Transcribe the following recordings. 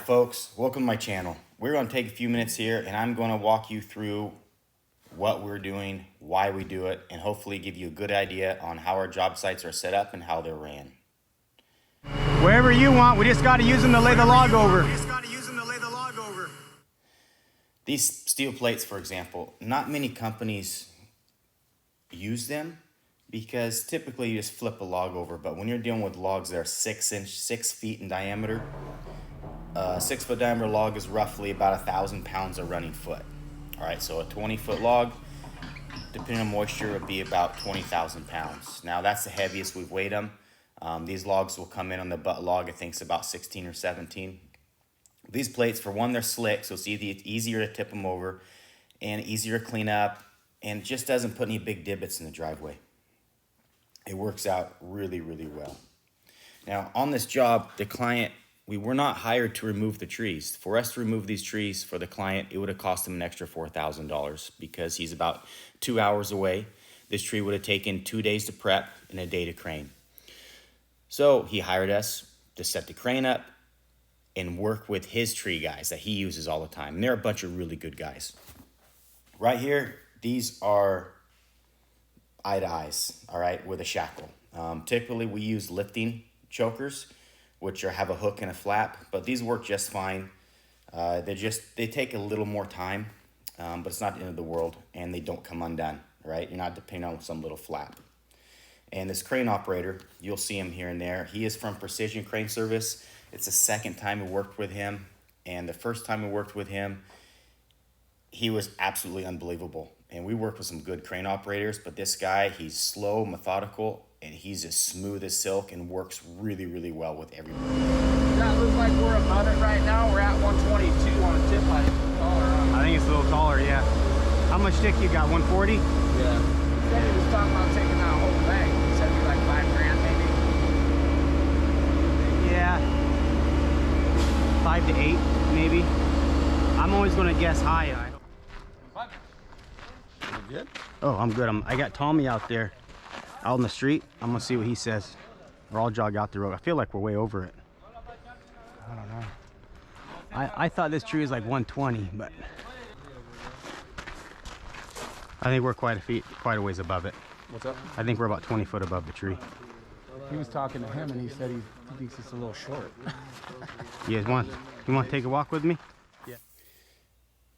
folks, welcome to my channel. We're going to take a few minutes here and I'm going to walk you through what we're doing, why we do it, and hopefully give you a good idea on how our job sites are set up and how they're ran. Wherever you want, we just got to use them to lay the log over. These steel plates, for example, not many companies use them because typically you just flip a log over, but when you're dealing with logs that are 6 feet in diameter, a 6 foot diameter log is roughly about 1,000 pounds of running foot. All right, so a 20-foot log, depending on moisture, would be about 20,000 pounds. Now that's the heaviest we've weighed them. These logs will come in on the butt log, I think it's about 16 or 17. These plates, for one, they're slick, so it's easier to tip them over and easier to clean up, and it just doesn't put any big divots in the driveway. It works out really, really well. Now on this job, the client, we were not hired to remove the trees. For us to remove these trees for the client, it would have cost him an extra $4,000 because he's about 2 hours away. This tree would have taken 2 days to prep and a day to crane. So he hired us to set the crane up and work with his tree guys that he uses all the time. And they're a bunch of really good guys. Right here, these are eye to eyes, all right, with a shackle. Typically we use lifting chokers, which have a hook and a flap, but these work just fine. They take a little more time, but it's not the end of the world, and they don't come undone, right? You're not depending on some little flap. And this crane operator, you'll see him here and there. He is from Precision Crane Service. It's the second time we worked with him, and the first time we worked with him, he was absolutely unbelievable. And we worked with some good crane operators, but this guy, he's slow, methodical, and he's as smooth as silk and works really, really well with everyone. That looks like we're above it right now. We're at 122 on a tip height. I think it's a little taller, yeah. How much stick you got, 140? Yeah. He said he was talking about taking that whole thing. He said it'd be like $5,000 maybe. Yeah. 5 to 8, maybe. I'm always going to guess high. You good? Oh, I'm good. I got Tommy out there, out on the street. I'm going to see what he says. Or I'll jog out the road. I feel like we're way over it. I don't know. I thought this tree was like 120, but I think we're quite a ways above it. What's up? I think we're about 20 foot above the tree. He was talking to him and he said he thinks it's a little short. You guys want to take a walk with me? Yeah.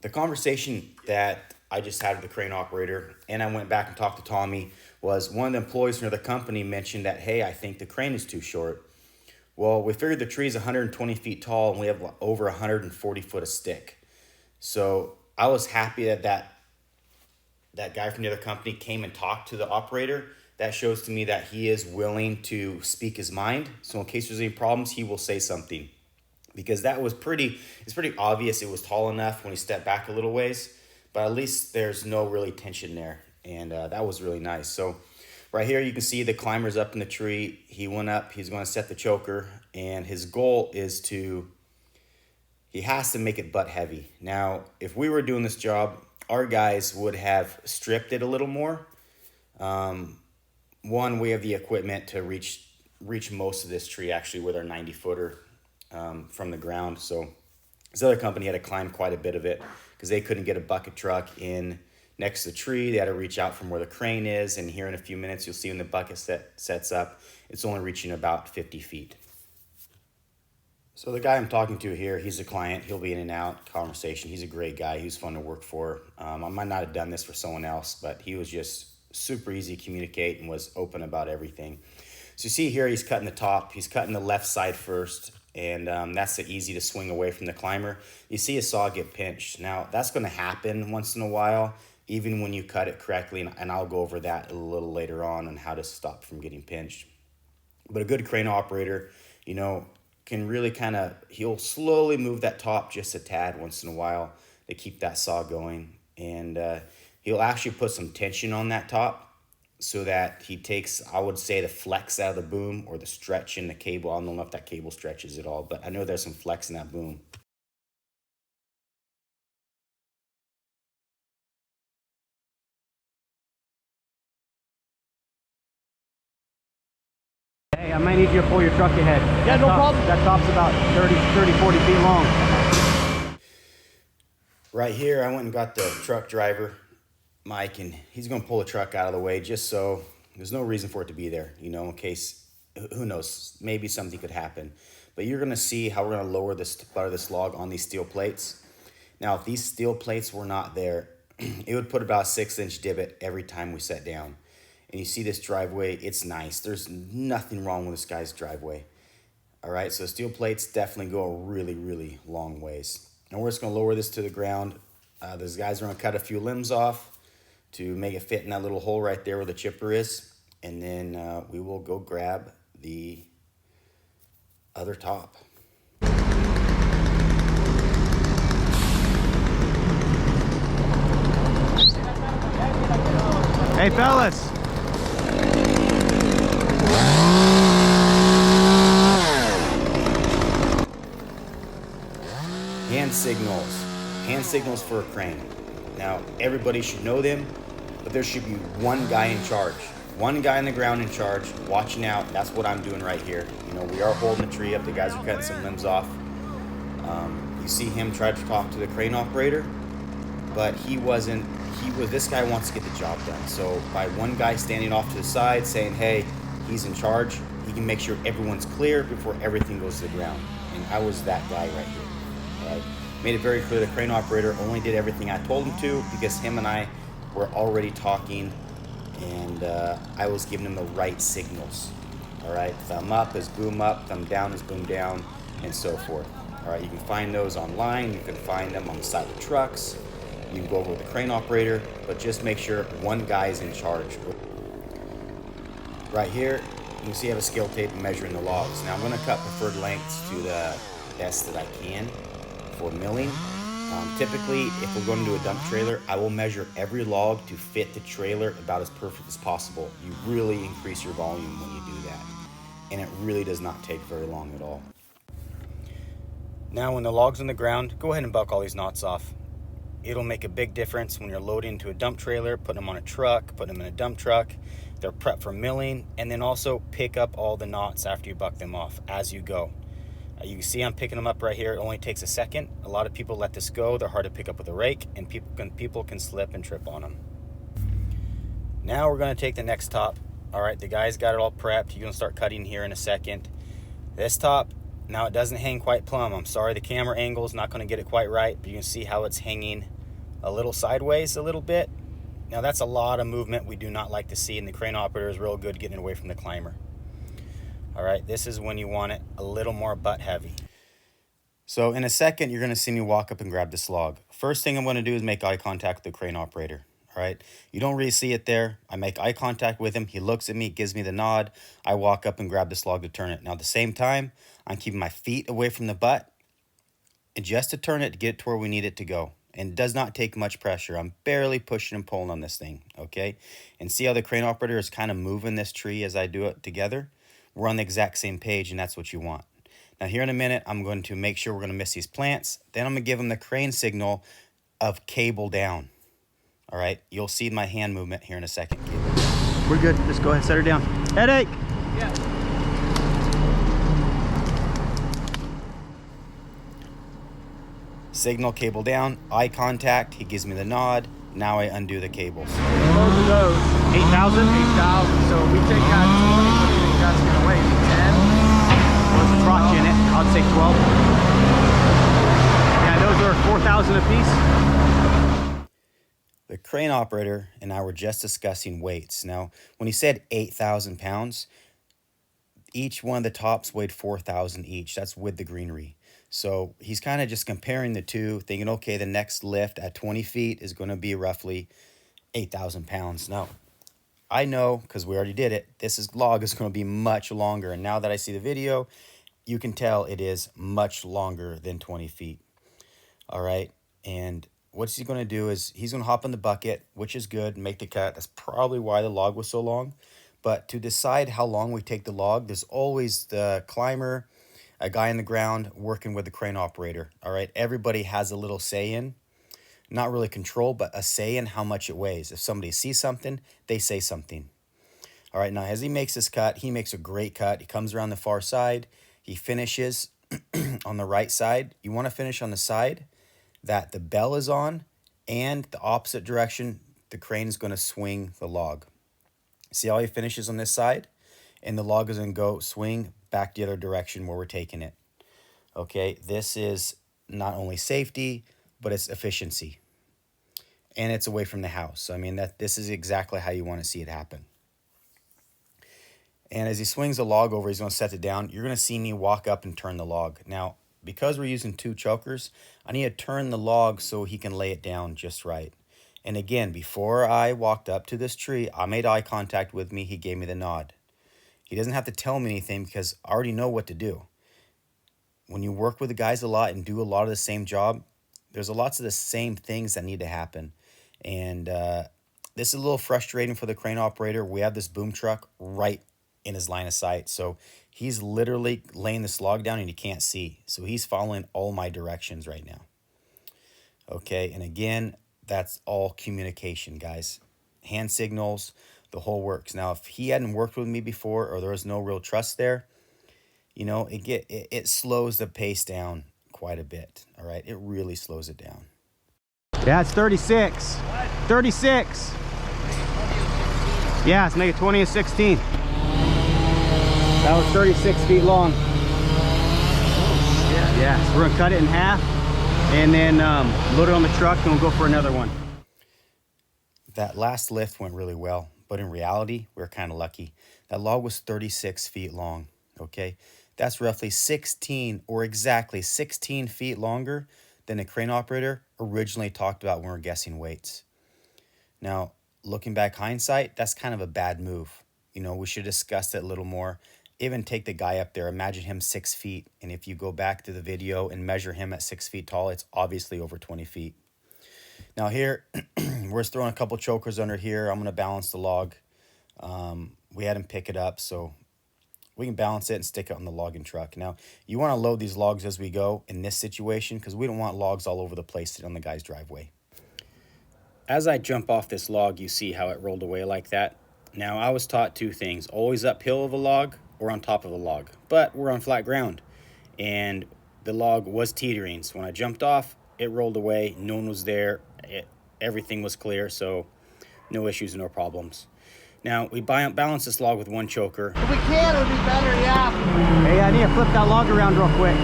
The conversation that I just had with the crane operator, and I went back and talked to Tommy, was one of the employees from the company mentioned that, hey, I think the crane is too short. Well, we figured the tree is 120 feet tall and we have over 140 foot of stick. So I was happy that that guy from the other company came and talked to the operator. That shows to me that he is willing to speak his mind. So in case there's any problems, he will say something. Because that was it's pretty obvious it was tall enough when he stepped back a little ways, but at least there's no really tension there. And that was really nice. So right here, you can see the climber's up in the tree. He went up, he's going to set the choker, and his goal is he has to make it butt heavy. Now, if we were doing this job, our guys would have stripped it a little more. One, we have the equipment to reach most of this tree actually with our 90-footer from the ground. So this other company had to climb quite a bit of it because they couldn't get a bucket truck in next to the tree. They had to reach out from where the crane is, and here in a few minutes you'll see when the bucket sets up, it's only reaching about 50 feet. So the guy I'm talking to here, he's a client. He'll be in and out conversation. He's a great guy. He was fun to work for. I might not have done this for someone else, but he was just super easy to communicate and was open about everything. So you see here, he's cutting the top. He's cutting the left side first, and that's the easy to swing away from the climber. You see a saw get pinched. Now, that's going to happen once in a while, even when you cut it correctly, and I'll go over that a little later on how to stop from getting pinched. But a good crane operator, can really he'll slowly move that top just a tad once in a while to keep that saw going. And he'll actually put some tension on that top so that he takes, I would say, the flex out of the boom or the stretch in the cable. I don't know if that cable stretches at all, but I know there's some flex in that boom. Hey, I might need you to pull your truck ahead. Yeah, no problem. That top's about 40 feet long. Right here, I went and got the truck driver, Mike, and he's gonna pull the truck out of the way just so there's no reason for it to be there, you know, in case, who knows, maybe something could happen. But you're gonna see how we're gonna lower this butt of this log on these steel plates. Now, if these steel plates were not there, it would put about a 6-inch divot every time we set down. And you see this driveway, it's nice. There's nothing wrong with this guy's driveway. All right, so steel plates definitely go a really, really long ways. And we're just gonna lower this to the ground. Those guys are gonna cut a few limbs off to make it fit in that little hole right there where the chipper is. And then we will go grab the other top. Hey, fellas. Hand signals for a crane. Now, everybody should know them, but there should be one guy in charge. One guy on the ground in charge, watching out. That's what I'm doing right here. You know, we are holding the tree up. The guys are cutting some limbs off. You see him try to talk to the crane operator, but this guy wants to get the job done. So by one guy standing off to the side saying, hey, he's in charge, he can make sure everyone's clear before everything goes to the ground. And I was that guy right here. All right? Made it very clear the crane operator only did everything I told him to because him and I were already talking, and I was giving him the right signals. All right, thumb up is boom up, thumb down is boom down, and so forth. All right, you can find those online. You can find them on the side of trucks. You can go over with the crane operator, but just make sure one guy is in charge. Right here, you can see I have a scale tape measuring the logs. Now I'm going to cut preferred lengths to the best that I can for milling. Typically, if we're going to do a dump trailer, I will measure every log to fit the trailer about as perfect as possible. You really increase your volume when you do that, and it really does not take very long at all. Now when the log's on the ground, go ahead and buck all these knots off. It'll make a big difference when you're loading into a dump trailer, putting them on a truck, putting them in a dump truck. They're prepped for milling, and then also pick up all the knots after you buck them off as you go. You can see I'm picking them up right here. It only takes a second. A lot of people let this go. They're hard to pick up with a rake, and people can slip and trip on them. Now we're going to take the next top. All right, the guys got it all prepped. You're going to start cutting here in a second. This top, now it doesn't hang quite plumb. I'm sorry, the camera angle is not going to get it quite right, but you can see how it's hanging a little sideways a little bit. Now that's a lot of movement we do not like to see, and the crane operator is real good getting away from the climber. All right, this is when you want it a little more butt heavy. So in a second, you're gonna see me walk up and grab this log. First thing I'm gonna do is make eye contact with the crane operator. All right, you don't really see it there. I make eye contact with him. He looks at me, gives me the nod. I walk up and grab this log to turn it. Now at the same time, I'm keeping my feet away from the butt and just to turn it to get it to where we need it to go. And it does not take much pressure. I'm barely pushing and pulling on this thing, okay? And see how the crane operator is kind of moving this tree as I do it together? We're on the exact same page, and that's what you want. Now here in a minute, I'm going to make sure we're going to miss these plants. Then I'm going to give them the crane signal of cable down. All right, you'll see my hand movement here in a second. We're good. Just go ahead, set her down. Headache. Yeah. Signal cable down, eye contact. He gives me the nod. Now I undo the cables. Both of those. 8,000? 8,000. So if we take out 20, what do you think that's going to weigh? 10? What's the crotch in it? I'd say 12. Yeah, those are 4,000 apiece. The crane operator and I were just discussing weights. Now, when he said 8,000 pounds, each one of the tops weighed 4,000 each. That's with the greenery. So he's kind of just comparing the two, thinking, okay, the next lift at 20 feet is going to be roughly 8,000 pounds. Now, I know, because we already did it, log is going to be much longer. And now that I see the video, you can tell it is much longer than 20 feet. All right. And what he's going to do is he's going to hop in the bucket, which is good, make the cut. That's probably why the log was so long. But to decide how long we take the log, there's always the climber, a guy in the ground working with the crane operator. All right. Everybody has a little say in, not really control, but a say in how much it weighs. If somebody sees something, they say something. All right, now as he makes this cut, he makes a great cut. He comes around the far side. He finishes on the right side. You want to finish on the side that the bell is on, and the opposite direction, the crane is going to swing the log. See how he finishes on this side? And the log is going to go swing back the other direction where we're taking it. Okay, this is not only safety, but it's efficiency. And it's away from the house. So, I mean, this is exactly how you want to see it happen. And as he swings the log over, he's going to set it down. You're going to see me walk up and turn the log. Now, because we're using 2 chokers, I need to turn the log so he can lay it down just right. And again, before I walked up to this tree, I made eye contact with me. He gave me the nod. He doesn't have to tell me anything because I already know what to do. When you work with the guys a lot and do a lot of the same job, there's lots of the same things that need to happen. And this is a little frustrating for the crane operator. We have this boom truck right in his line of sight. So he's literally laying this log down and he can't see. So he's following all my directions right now. Okay, and again, that's all communication, guys. Hand signals, the whole works. Now, if he hadn't worked with me before or there was no real trust there, you know, it slows the pace down quite a bit, all right? It really slows it down. Yeah, it's 36. What? 36. Yeah, let's make it 20 and 16. That was 36 feet long. Yeah, so we're gonna cut it in half and then load it on the truck and we'll go for another one. That last lift went really well, but in reality, we're kind of lucky. That log was 36 feet long, okay? That's roughly 16 or exactly 16 feet longer than the crane operator originally talked about when we were guessing weights. Now, looking back hindsight, that's kind of a bad move. You know, we should have discussed it a little more. Even take the guy up there, imagine him 6 feet. And if you go back to the video and measure him at 6 feet tall, it's obviously over 20 feet. Now here, we're just throwing a couple chokers under here. I'm gonna balance the log. We had him pick it up, so we can balance it and stick it on the logging truck. Now, you wanna load these logs as we go in this situation because we don't want logs all over the place on the guy's driveway. As I jump off this log, you see how it rolled away like that. Now, I was taught 2 things, always uphill of a log or on top of a log, but we're on flat ground and the log was teetering. So when I jumped off, it rolled away, no one was there, everything was clear, so no issues, no problems. Now, we balance this log with 1 choker. If we can, it would be better, yeah. Hey, I need to flip that log around real quick.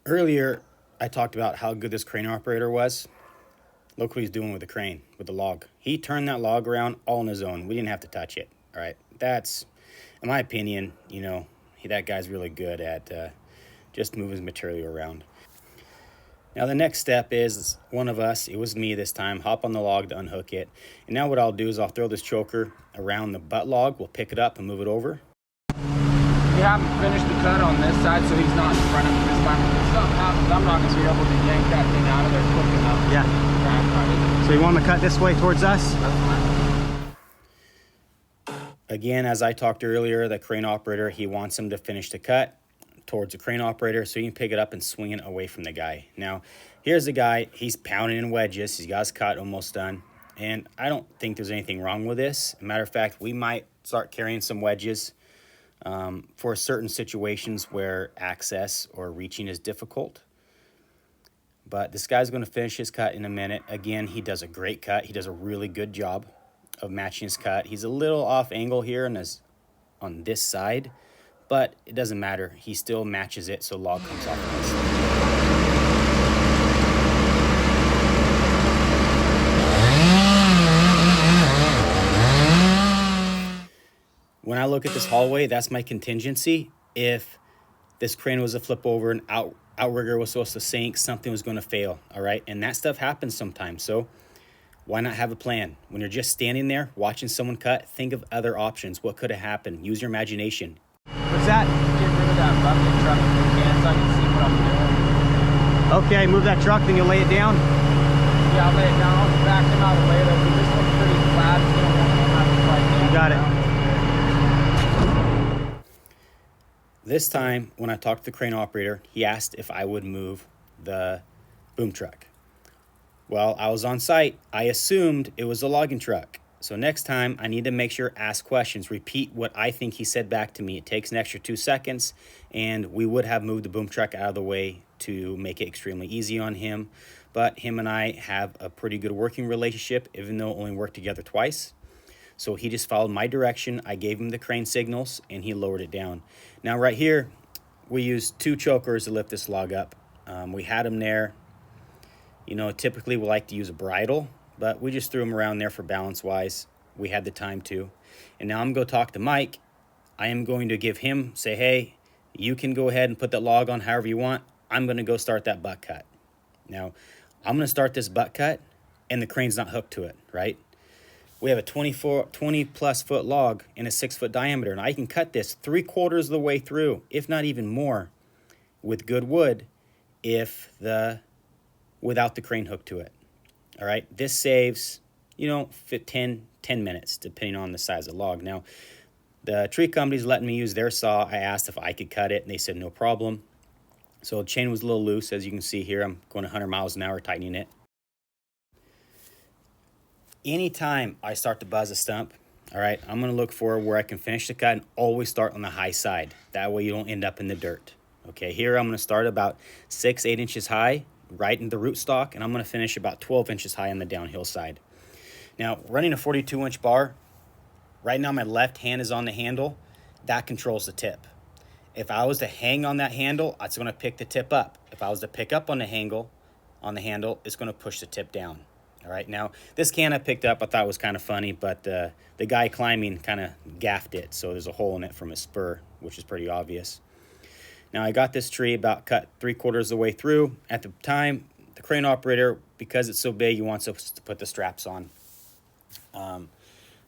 Earlier, I talked about how good this crane operator was. Look what he's doing with the crane, with the log. He turned that log around all on his own. We didn't have to touch it, all right? That's, in my opinion, you know, that guy's really good at just moving his material around. Now the next step is one of us, it was me this time, hop on the log to unhook it. And now what I'll do is I'll throw this choker around the butt log. We'll pick it up and move it over. We haven't finished the cut on this side, so he's not in front of me this time. If something happens, I'm not going to be able to yank that thing out of there quick enough. Yeah. So you want him to cut this way towards us? Again, as I talked earlier, the crane operator, he wants him to finish the cut towards the crane operator so you can pick it up and swing it away from the guy. Now, here's the guy. He's pounding in wedges. He's got his cut almost done. And I don't think there's anything wrong with this. As a matter of fact, we might start carrying some wedges for certain situations where access or reaching is difficult. But this guy's going to finish his cut in a minute. Again, he does a great cut. He does a really good job of matching his cut. He's a little off angle here on this side, but it doesn't matter. He still matches it so log comes off nicely. When I look at this hallway, that's my contingency. If this crane was to flip over and outrigger was supposed to sink, something was going to fail, all right? And that stuff happens sometimes, so why not have a plan? When you're just standing there watching someone cut, think of other options. What could have happened? Use your imagination. What's that? Get rid of that bucket truck if we can so I can see what I'm doing. Okay, move that truck, then you'll lay it down. Yeah, I'll lay it down. I'll back him out of the way though, because this one's pretty flat. So I don't have to quite You got it. This time, when I talked to the crane operator, he asked if I would move the boom truck. Well, I was on site. I assumed it was a logging truck. So next time, I need to make sure, ask questions, repeat what I think he said back to me. It takes an extra 2 seconds, and we would have moved the boom truck out of the way to make it extremely easy on him. But him and I have a pretty good working relationship, even though it only worked together twice. So he just followed my direction. I gave him the crane signals, and he lowered it down. Now right here, we used 2 chokers to lift this log up. We had them there. You know, typically we like to use a bridle, but we just threw them around there for balance wise. We had the time to. And now I'm going to go talk to Mike. I am going to give him, say, hey, you can go ahead and put that log on however you want. I'm going to go start that butt cut. Now, I'm going to start this butt cut, and the crane's not hooked to it, right? We have a 20 plus foot log in a 6 foot diameter, and I can cut this 3/4 of the way through, if not even more, with good wood, without the crane hooked to it. All right, this saves, 10 minutes, depending on the size of the log. Now, the tree company's letting me use their saw. I asked if I could cut it, and they said no problem. So the chain was a little loose, as you can see here. I'm going 100 miles an hour tightening it. Anytime I start to buzz a stump, all right, I'm going to look for where I can finish the cut and always start on the high side. That way you don't end up in the dirt. Okay, here I'm going to start about 6-8 inches high, right in the rootstock, and I'm going to finish about 12 inches high on the downhill side. Now, running a 42-inch bar, right now my left hand is on the handle. That controls the tip. If I was to hang on that handle, it's going to pick the tip up. If I was to pick up on the handle, it's going to push the tip down. All right, now this can I picked up, I thought was kind of funny, but the guy climbing kind of gaffed it, so there's a hole in it from his spur, which is pretty obvious. Now I got this tree about cut 3/4 of the way through. At the time, the crane operator, because it's so big, he wants us to put the straps on.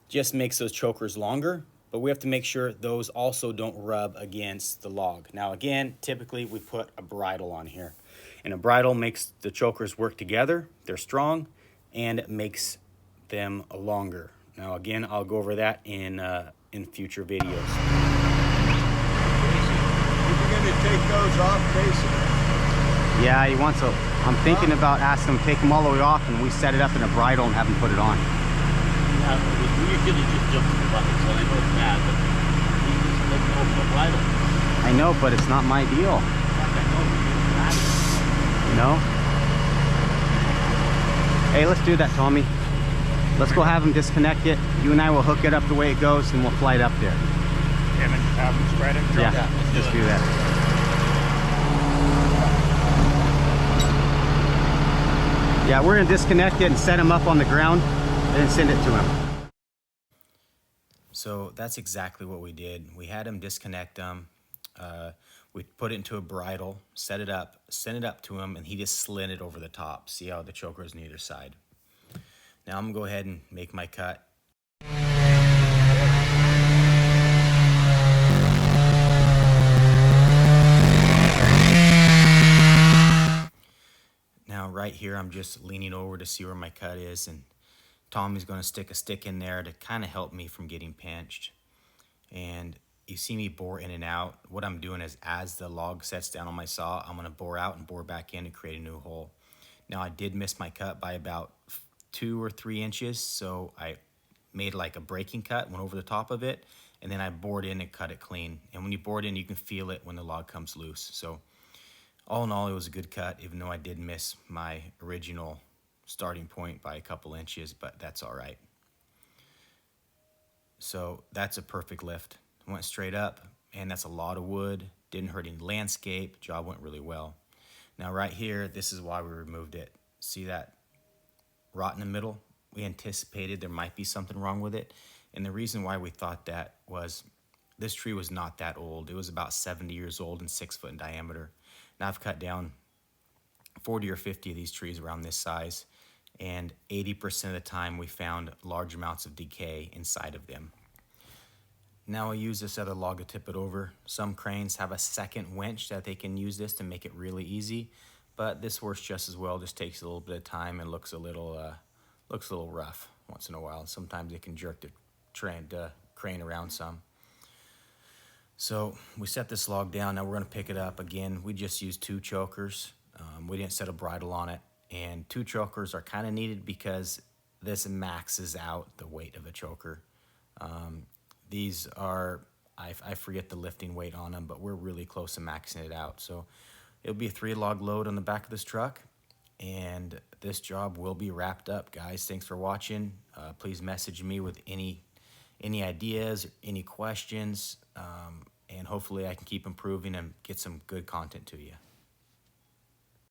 Just makes those chokers longer, but we have to make sure those also don't rub against the log. Now again, typically we put a bridle on here, and a bridle makes the chokers work together. They're strong, and it makes them longer. Now again, I'll go over that in future videos. You're going to take those off, Casey? Yeah, he wants to. I'm thinking about asking him to take them all the way off, and we set it up in a bridle and have him put it on. Yeah, we usually just jump to the bucket, so I know it's bad, but he just doesn't know the bridle. I know, but it's not my deal. You know? Hey, let's do that, Tommy. Let's go have him disconnect it. You and I will hook it up the way it goes, and we'll fly it up there. And then have him spread it. Yeah, let's do that. Yeah, we're gonna disconnect it and set him up on the ground, and then send it to him. So that's exactly what we did. We had him disconnect them. We put it into a bridle, set it up, sent it up to him, and he just slid it over the top. See how the choker is on either side. Now I'm gonna go ahead and make my cut. Now right here, I'm just leaning over to see where my cut is, and Tommy's gonna stick a stick in there to kind of help me from getting pinched. And you see me bore in and out. What I'm doing is, as the log sets down on my saw, I'm gonna bore out and bore back in to create a new hole. Now I did miss my cut by about 2 or 3 inches, so I made like a breaking cut, went over the top of it, and then I bored in and cut it clean. And when you bore it in, you can feel it when the log comes loose. So all in all, it was a good cut, even though I did miss my original starting point by a couple inches, but that's all right. So that's a perfect lift. Went straight up, and that's a lot of wood. Didn't hurt any landscape. Job went really well. Now right here, this is why we removed it. See that rot in the middle? We anticipated there might be something wrong with it, and the reason why we thought that was this tree was not that old. It was about 70 years old and 6 foot in diameter. Now I've cut down 40 or 50 of these trees around this size, and 80% of the time we found large amounts of decay inside of them. Now I'll use this other log to tip it over. Some cranes have a second winch that they can use this to make it really easy, but this works just as well. Just takes a little bit of time and looks a little rough once in a while. Sometimes it can jerk the crane around some. So we set this log down. Now we're going to pick it up again. We just used 2 chokers. We didn't set a bridle on it, and 2 chokers are kind of needed because this maxes out the weight of a choker. These are, I forget the lifting weight on them, but we're really close to maxing it out. So it'll be a 3-log load on the back of this truck, and this job will be wrapped up, guys. Thanks for watching. Please message me with any ideas, any questions, and hopefully I can keep improving and get some good content to you.